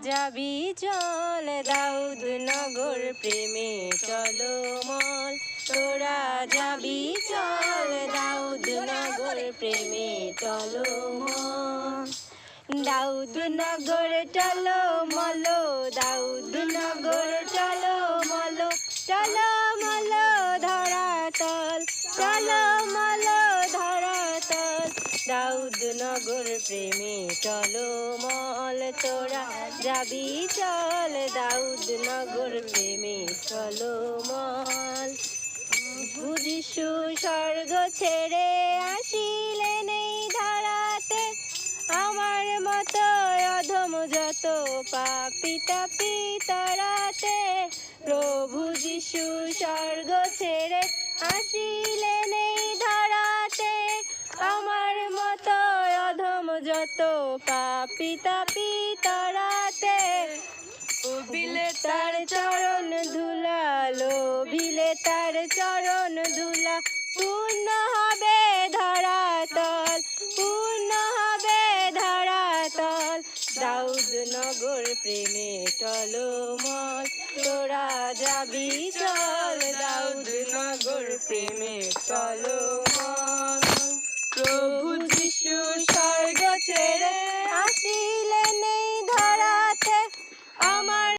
যাবি চল দাউদ নগর প্রেমে টলমল। তোরা যাবি চল দাউদ নগর প্রেমে টলমল। দাউদ নগর টলমল, দাউদ নগর টলমল, টলমল ধরাতল, টলমল ধরাতল। দাউদ নগর প্রেমে টলমল। তোরা যাবি চল দাউদ নগর প্রেমে টলমল। যিশু স্বর্গ ছেড়ে আসিলেন এই ধরাতে, আমার মতো অধম যত পাপী তাপী তরাতে। প্রভু যিশু স্বর্গ ছেড়ে আসিলেন এই ধরাতে, আমার মতো অধম যত পাপী তাপী তরাতে। লোভিলে তার চরণ ধুলা, লোভিলে তার চরণ ধুলা, পূর্ণ হবে ধরাতল, পূর্ণ হবে ধরাতল। দাউদ নগর প্রেমে টলমল। তোরা যাবি চল দাউদ নগর প্রেমে টলমল।